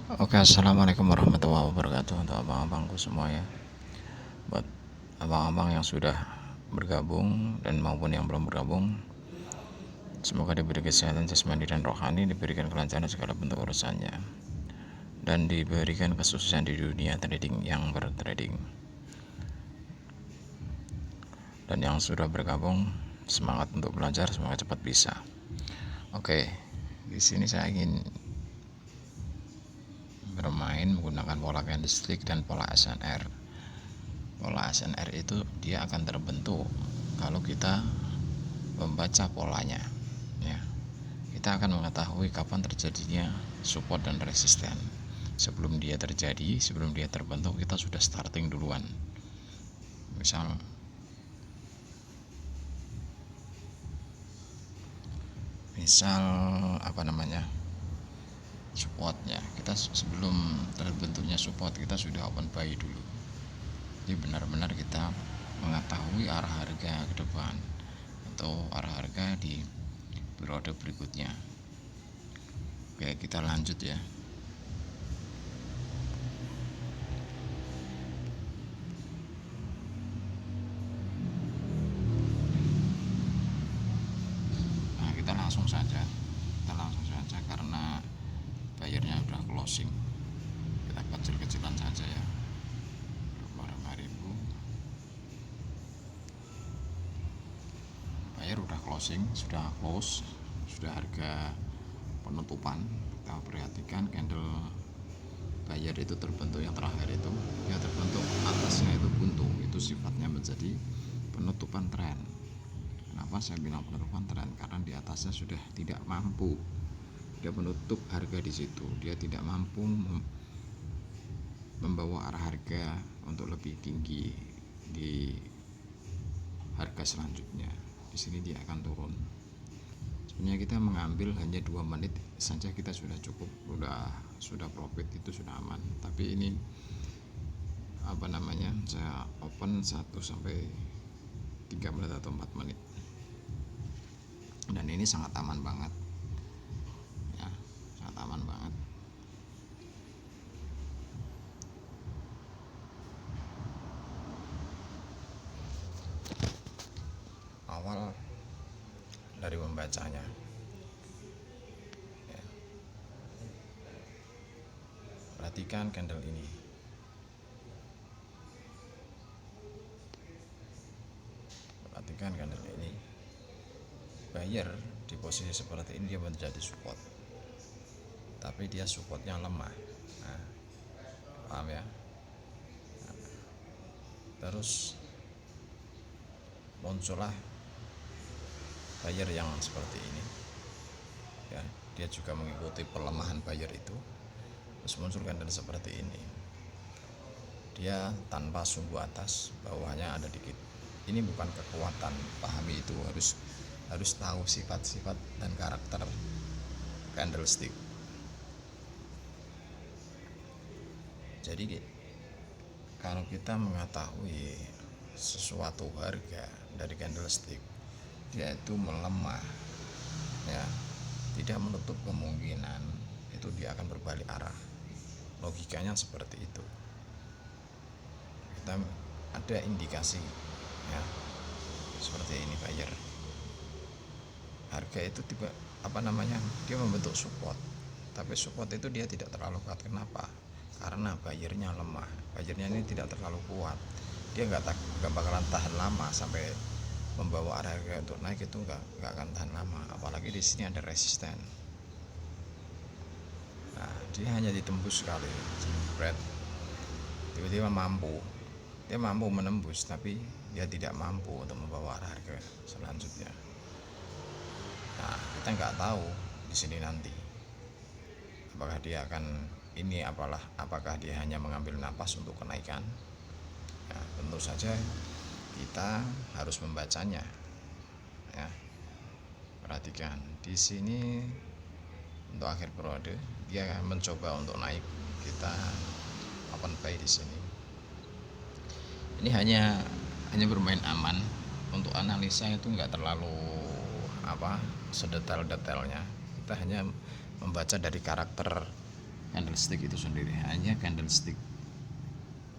Oke, assalamualaikum warahmatullahi wabarakatuh untuk abang-abangku semua ya. Buat abang-abang yang sudah bergabung dan maupun yang belum bergabung, semoga diberi kesehatan jasmani dan rohani, diberikan kelancaran segala bentuk urusannya, dan diberikan kesuksesan di dunia trading yang bertrading. Dan yang sudah bergabung, semangat untuk belajar, semoga cepat bisa. Oke, di sini saya ingin bermain menggunakan pola candlestick dan pola SNR. Pola SNR itu dia akan terbentuk kalau kita membaca polanya ya. Kita akan mengetahui kapan terjadinya support dan resisten. Sebelum dia terjadi, sebelum dia terbentuk, kita sudah starting duluan. Misal apa namanya, supportnya, kita sebelum terbentuknya support kita sudah open buy dulu. Jadi benar-benar kita mengetahui arah harga ke depan atau arah harga di periode berikutnya. Oke, kita lanjut ya. Nah, kita langsung saja karena bayarnya udah closing. Kita kecil-kecilan saja ya. 25.000. Bayar udah closing, sudah close, sudah harga penutupan. Kita perhatikan candle bayar itu terbentuk yang terakhir itu, ya terbentuk atasnya itu buntu, itu sifatnya menjadi penutupan tren. Kenapa saya bilang penutupan tren? Karena di atasnya sudah tidak mampu, dia menutup harga di situ, dia tidak mampu membawa arah harga untuk lebih tinggi di harga selanjutnya. Di sini dia akan turun. Sebenarnya kita mengambil hanya 2 menit saja kita sudah cukup, sudah profit, itu sudah aman. Tapi ini apa namanya, saya open 1 sampai 3 menit atau 4 menit, dan ini sangat aman banget ya, sangat aman banget. Awal dari membacanya ya. Perhatikan candle ini, buyer di posisi seperti ini dia menjadi support, tapi dia supportnya lemah. Nah, paham ya? Nah, terus muncullah buyer yang seperti ini ya, dia juga mengikuti pelemahan buyer itu. Terus muncul candle seperti ini, dia tanpa sumbu atas, bawahnya ada dikit. Ini bukan kekuatan, pahami itu, harus tahu sifat-sifat dan karakter candlestick. Jadi kalau kita mengetahui sesuatu harga dari candlestick, dia itu melemah ya, tidak menutup kemungkinan itu dia akan berbalik arah. Logikanya seperti itu. Kita ada indikasi ya, seperti ini buyer. Harga itu tiba apa namanya, dia membentuk support, tapi support itu dia tidak terlalu kuat. Kenapa? Karena bayarnya lemah, bayarnya ini tidak terlalu kuat, dia nggak bakalan tahan lama sampai membawa arah harga untuk naik, itu nggak akan tahan lama. Apalagi di sini ada resisten. Nah, dia hanya ditembus sekali, spread, tiba-tiba dia mampu menembus, tapi dia tidak mampu untuk membawa arah harga selanjutnya. Nah, kita nggak tahu di sini nanti apakah dia akan apakah dia hanya mengambil napas untuk kenaikan. Ya, tentu saja kita harus membacanya ya. Perhatikan di sini untuk akhir periode dia mencoba untuk naik, kita open buy di sini. Ini hanya bermain aman. Untuk analisa itu nggak terlalu sedetail-detailnya. Kita hanya membaca dari karakter candlestick itu sendiri, hanya candlestick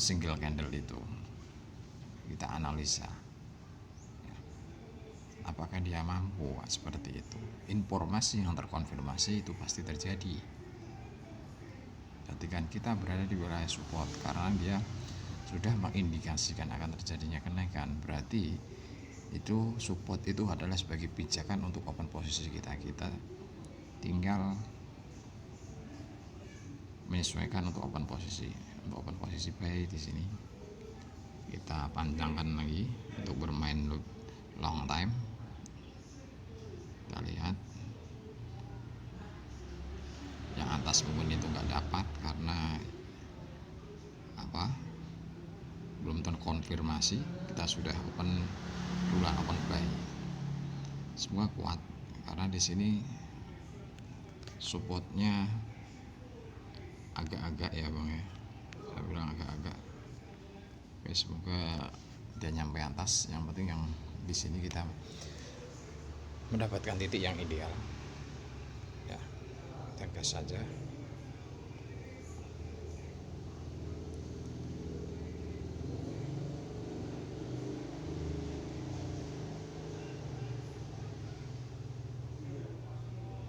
single candle itu kita analisa apakah dia mampu seperti itu. Informasi yang terkonfirmasi itu pasti terjadi ketika kita berada di wilayah support, karena dia sudah mengindikasikan akan terjadinya kenaikan. Berarti itu support itu adalah sebagai pijakan untuk open posisi kita tinggal menyesuaikan untuk open posisi. Untuk open posisi buy di sini kita panjangkan lagi untuk bermain long time. Kita lihat yang atas mungkin itu nggak dapat karena belum terkonfirmasi. Kita sudah open buy, semua kuat karena di sini supportnya agak-agak ya bang ya, saya bilang agak-agak. Oke, semoga dia nyampe atas. Yang penting yang di sini kita mendapatkan titik yang ideal ya, kita gas saja.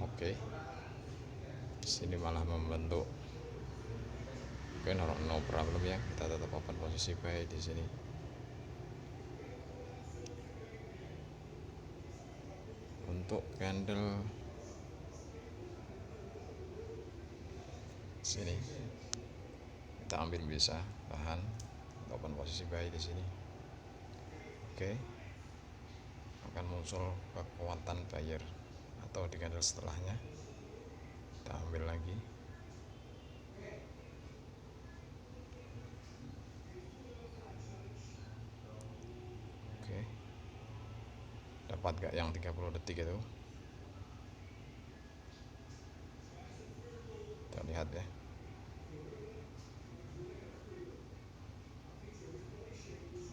Oke, sini malah membentuk. Oke, no problem ya, kita tetap open posisi buy di sini. Untuk candle sini kita ambil bisa tahan open posisi buy di sini. Oke, akan muncul kekuatan buyer atau di candle setelahnya kita ambil lagi. Oke, dapat gak yang 30 detik itu? Kita lihat ya.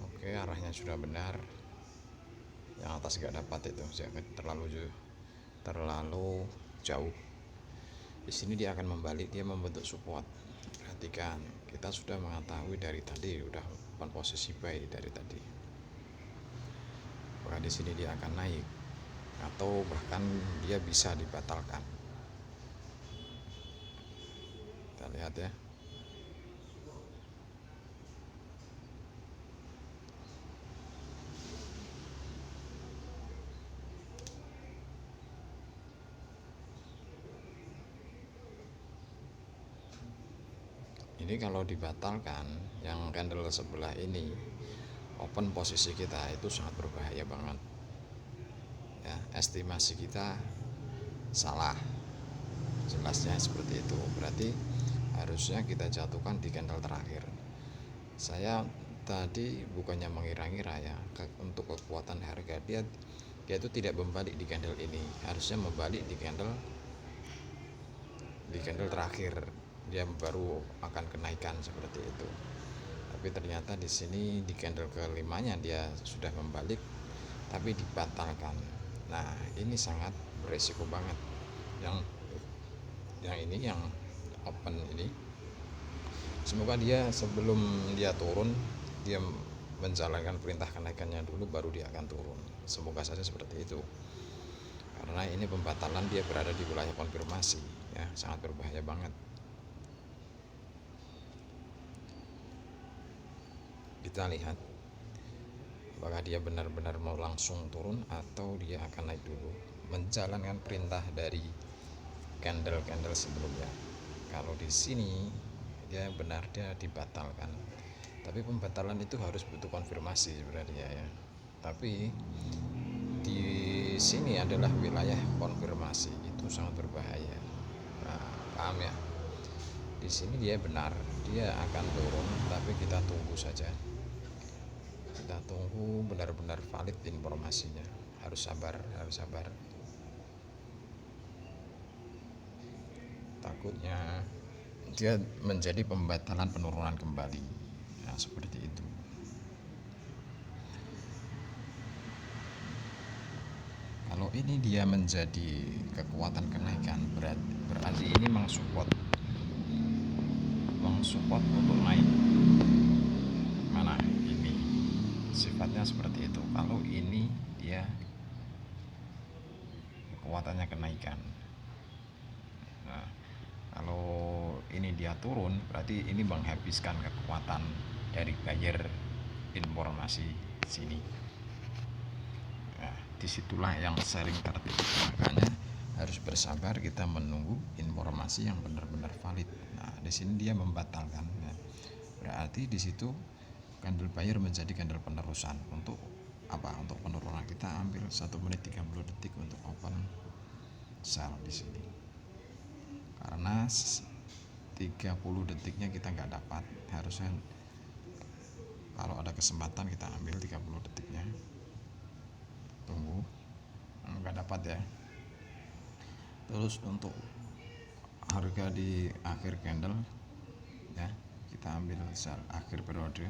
Oke, arahnya sudah benar. Yang atas gak dapat itu, terlalu jauh. Di sini dia akan membalik, dia membentuk support. Perhatikan, kita sudah mengetahui dari tadi, udah open posisi buy dari tadi. Apakah di sini dia akan naik atau bahkan dia bisa dibatalkan? Kita lihat ya. Ini kalau dibatalkan, yang candle sebelah ini open posisi kita itu sangat berbahaya banget ya. Estimasi kita salah, jelasnya seperti itu. Berarti harusnya kita jatuhkan di candle terakhir. Saya tadi bukannya mengira-ngira ya, untuk kekuatan harga dia itu tidak membalik di candle ini, harusnya membalik di candle terakhir, dia baru akan kenaikan seperti itu. Tapi ternyata di sini di candle kelimanya dia sudah membalik tapi dibatalkan. Nah, ini sangat beresiko banget. Yang ini yang open ini, semoga dia sebelum dia turun, dia menjalankan perintah kenaikannya dulu baru dia akan turun. Semoga saja seperti itu. Karena ini pembatalan dia berada di wilayah konfirmasi ya, sangat berbahaya banget. Kita lihat apakah dia benar-benar mau langsung turun atau dia akan naik dulu menjalankan perintah dari candle sebelumnya. Kalau di sini dia benar, dia dibatalkan, tapi pembatalan itu harus butuh konfirmasi sebenarnya ya. Tapi di sini adalah wilayah konfirmasi, itu sangat berbahaya. Nah, paham ya? Di sini dia benar, dia akan turun, tapi kita tunggu saja. Kita tunggu benar-benar valid informasinya. Harus sabar. Takutnya dia menjadi pembatalan penurunan kembali. Nah, seperti itu. Kalau ini dia menjadi kekuatan kenaikan, berarti ini mensupport support untuk naik. Mana ini sifatnya seperti itu. Kalau ini dia kekuatannya kenaikan. Nah, kalau ini dia turun, berarti ini menghabiskan kekuatan dari buyer informasi sini. Nah, disitulah yang sering terjadi. Makanya harus bersabar, kita menunggu informasi yang benar-benar valid. Nah, di sini dia membatalkan. Nah, berarti di situ candle buyer menjadi candle penerusan. Untuk apa? Untuk penurunan kita ambil 1 menit 30 detik untuk open sell di sini. Karena 30 detiknya kita nggak dapat, harusnya kalau ada kesempatan kita ambil 30 detiknya. Tunggu, nggak dapat ya. Terus untuk harga di akhir candle ya, kita ambil sell akhir periode,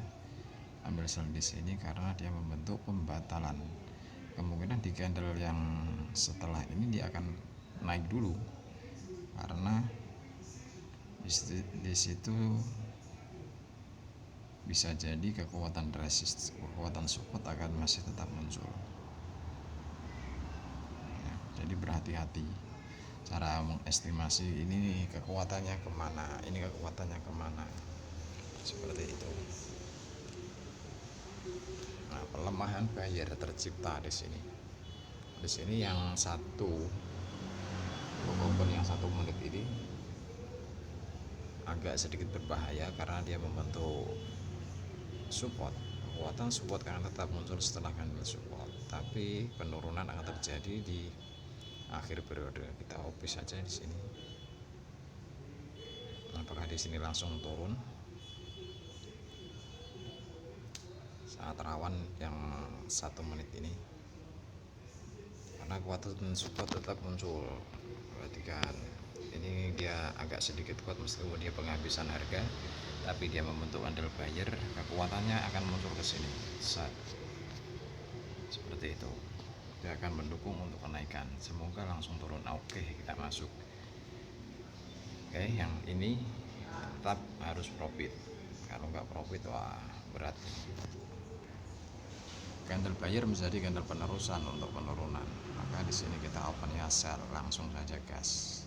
ambil sell di sini karena dia membentuk pembatalan. Kemungkinan di candle yang setelah ini dia akan naik dulu, karena di situ bisa jadi kekuatan resist, kekuatan support akan masih tetap muncul ya, jadi berhati-hati cara mengestimasi ini kekuatannya kemana, ini kekuatannya kemana, seperti itu. Nah, pelemahan buyer tercipta di sini. Di sini yang satu open yang 1 menit ini agak sedikit berbahaya karena dia membentuk support. Kekuatan support akan tetap muncul setelah candle support, tapi penurunan akan terjadi di akhir periode. Kita copy saja di sini. Apakah di sini langsung turun? Sangat rawan yang 1 menit ini, karena kekuatan support tetap muncul. Perhatikan, ini dia agak sedikit kuat meskipun dia penghabisan harga, tapi dia membentuk candle buyer, kekuatannya akan muncul ke sini. Seperti itu. Dia akan mendukung untuk kenaikan. Semoga langsung turun. Oke, kita masuk. Oke, yang ini tetap harus profit. Kalau nggak profit, wah berat. Candle buyer menjadi candle penerusan untuk penurunan. Maka di sini kita opennya sell, langsung saja gas.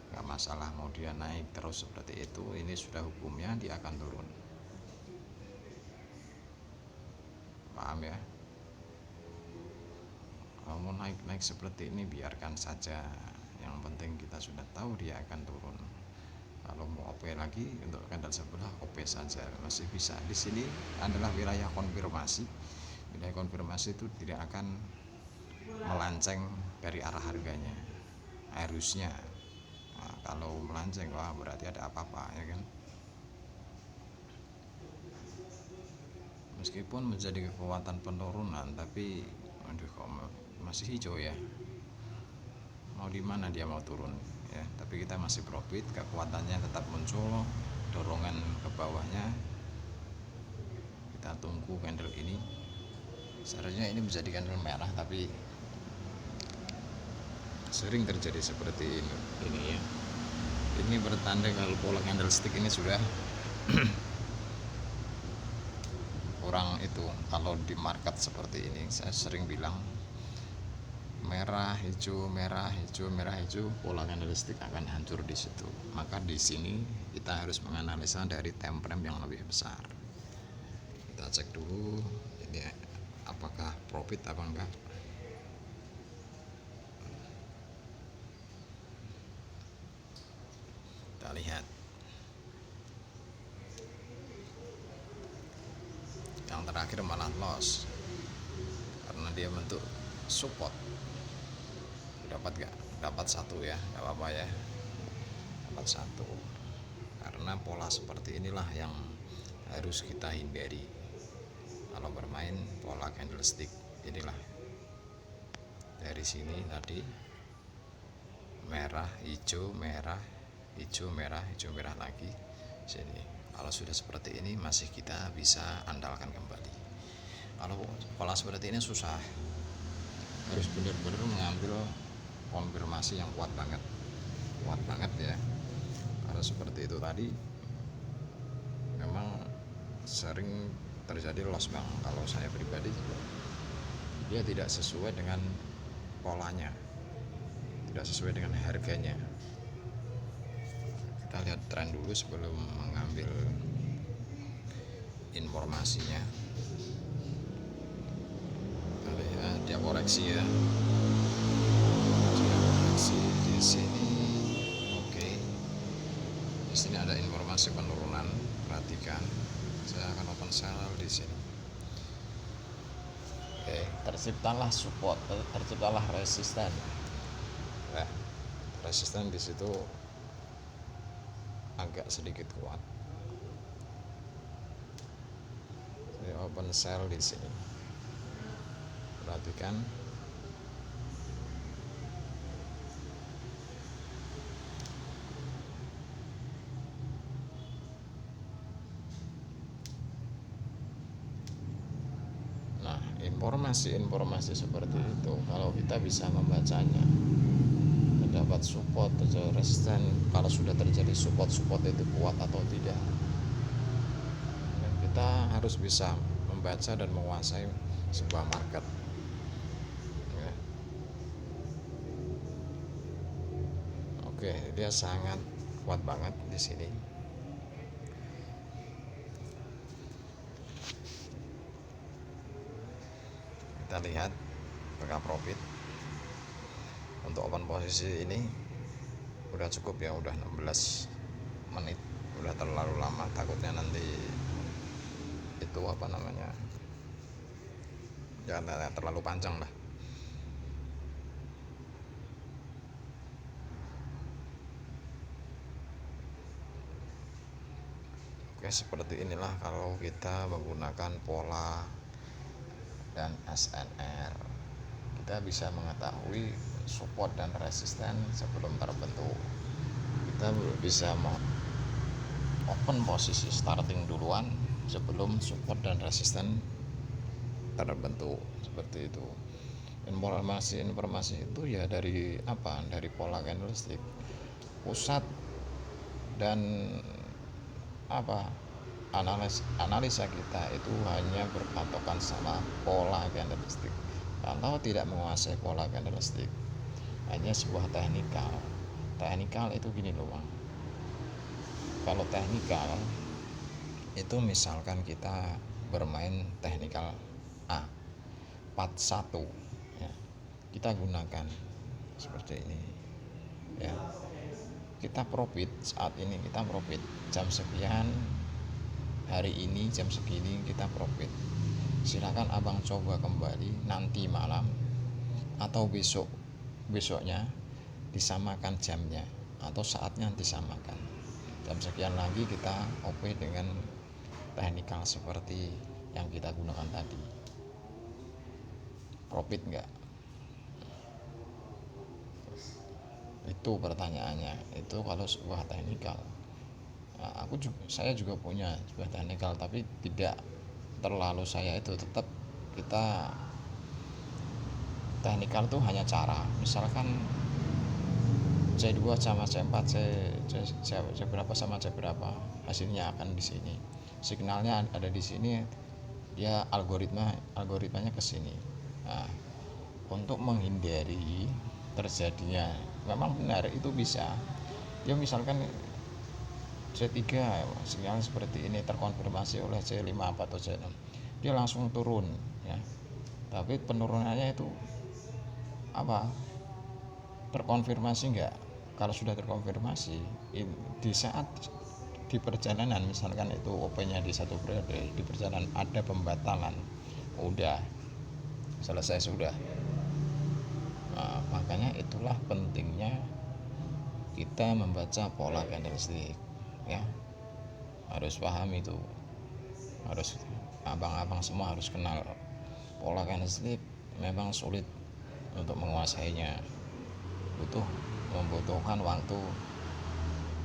Nggak masalah mau dia naik terus seperti itu. Ini sudah hukumnya, dia akan turun. Paham ya? Kalau mau naik seperti ini biarkan saja. Yang penting kita sudah tahu dia akan turun. Kalau mau OP lagi untuk candle sebelah, OP saja masih bisa. Di sini adalah wilayah konfirmasi. Wilayah konfirmasi itu tidak akan melenceng dari arah harganya. Harusnya. Nah, kalau melenceng, wah berarti ada apa-apa ya kan. Meskipun menjadi kekuatan penurunan, tapi aduh kok masih hijau ya, mau di mana dia mau turun ya. Tapi kita masih profit, kekuatannya tetap muncul, dorongan ke bawahnya. Kita tunggu candle ini. Seharusnya ini bisa di candle merah, tapi sering terjadi seperti ini ya. Ini bertanda kalau pola candlestick ini sudah kurang itu. Kalau di market seperti ini, saya sering bilang merah hijau merah hijau merah hijau, pola candlestick akan hancur di situ. Maka di sini kita harus menganalisa dari time frame yang lebih besar. Kita cek dulu ini apakah profit apa enggak. Kita lihat yang terakhir malah loss karena dia bentuk support. Dapat gak? Dapat 1 ya, gak apa-apa ya, dapat 1. Karena pola seperti inilah yang harus kita hindari kalau bermain pola candlestick. Inilah dari sini tadi merah hijau merah hijau merah hijau merah lagi sini. Kalau sudah seperti ini masih kita bisa andalkan kembali. Kalau pola seperti ini susah, harus benar-benar mengambil konfirmasi yang kuat banget ya. Kalau seperti itu tadi memang sering terjadi loss bang. Kalau saya pribadi dia tidak sesuai dengan polanya, tidak sesuai dengan harganya. Kita lihat tren dulu sebelum mengambil informasinya. Kita lihat dia koreksi ya, dia koreksi di sini. Oke, di sini ada informasi penurunan. Perhatikan, saya akan open sell di sini. Oke, terciptalah support, terciptalah resisten. Nah, resisten di situ agak sedikit kuat. Saya open sell di sini. Perhatikan. Nah, informasi seperti itu kalau kita bisa membacanya, mendapat support atau resisten, kalau sudah terjadi support itu kuat atau tidak. Dan kita harus bisa membaca dan menguasai sebuah market. Ya. Oke, dia sangat kuat banget di sini. Kita lihat apakah profit. Untuk open posisi ini udah cukup ya, udah 16 menit, udah terlalu lama, takutnya nanti itu apa namanya, jangan terlalu panjang lah. Oke, seperti inilah kalau kita menggunakan pola dan SNR, kita bisa mengetahui support dan resisten sebelum terbentuk. Kita bisa open posisi starting duluan sebelum support dan resisten terbentuk, seperti itu. Informasi itu ya dari apa? Dari pola candlestick pusat dan apa? Analisa kita itu hanya berpatokan sama pola candlestick. Kalau tidak menguasai pola candlestick, hanya sebuah teknikal itu gini loh bang. Kalau teknikal itu misalkan kita bermain teknikal A 41 ya, kita gunakan seperti ini ya, kita profit saat ini, kita profit jam sekian hari ini, jam segini kita profit. Silakan abang coba kembali nanti malam atau besoknya, disamakan jamnya atau saatnya disamakan. Jam sekian lagi kita OP dengan teknikal seperti yang kita gunakan tadi. Profit enggak? Itu pertanyaannya. Itu kalau sebuah teknikal. Nah, saya juga punya sebuah teknikal, tapi tidak terlalu saya itu, tetap kita teknikal itu hanya cara. Misalkan C2 sama C4, C berapa sama C berapa, hasilnya akan di sini. Signalnya ada di sini, ya algoritmanya ke sini. Nah, untuk menghindari terjadinya, memang benar itu bisa. Ya misalkan C3 sinyal seperti ini terkonfirmasi oleh C5 atau C6, dia langsung turun ya, tapi penurunannya itu apa, terkonfirmasi enggak? Kalau sudah terkonfirmasi di saat di perjalanan, misalkan itu OP-nya di satu periode, di perjalanan ada pembatalan, udah selesai sudah. Nah, makanya itulah pentingnya kita membaca pola candlestick ya, harus paham itu, harus abang-abang semua harus kenal pola candlestick. Memang sulit untuk menguasainya, membutuhkan waktu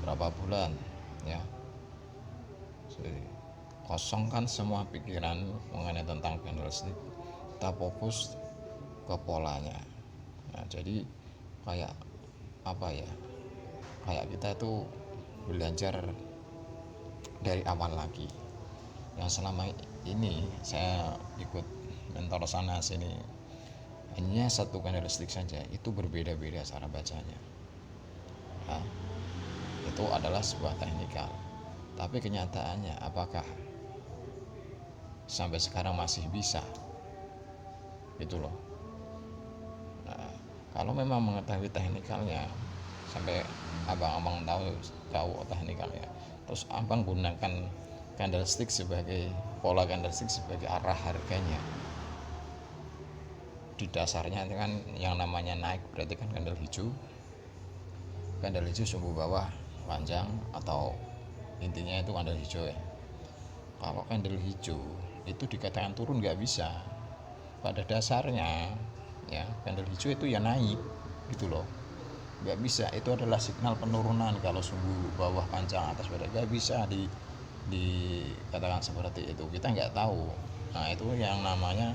berapa bulan ya. Jadi, kosongkan semua pikiran mengenai tentang candlestick, kita fokus ke polanya. Nah, jadi kayak apa ya, kayak kita tuh belajar dari awal lagi. Yang selama ini saya ikut mentor sana sini, hanya satu candlestick saja itu berbeda-beda cara bacanya. Nah, itu adalah sebuah teknikal. Tapi kenyataannya apakah sampai sekarang masih bisa? Gitu loh. Nah, kalau memang mengetahui teknikalnya, sampai abang-abang tahu teknikalnya, terus abang gunakan candlestick sebagai pola candlestick sebagai arah harganya, di dasarnya kan yang namanya naik berarti kan candle hijau sumbu bawah panjang, atau intinya itu candle hijau ya. Kalau candle hijau itu dikatakan turun nggak bisa, pada dasarnya ya candle hijau itu ya naik gitu loh, nggak bisa, itu adalah signal penurunan. Kalau sumbu bawah panjang atas pada nggak bisa dikatakan seperti itu, kita nggak tahu. Nah itu yang namanya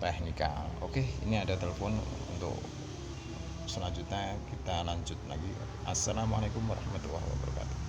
teknikal. Oke, ini ada telepon, untuk selanjutnya kita lanjut lagi. Assalamualaikum warahmatullahi wabarakatuh.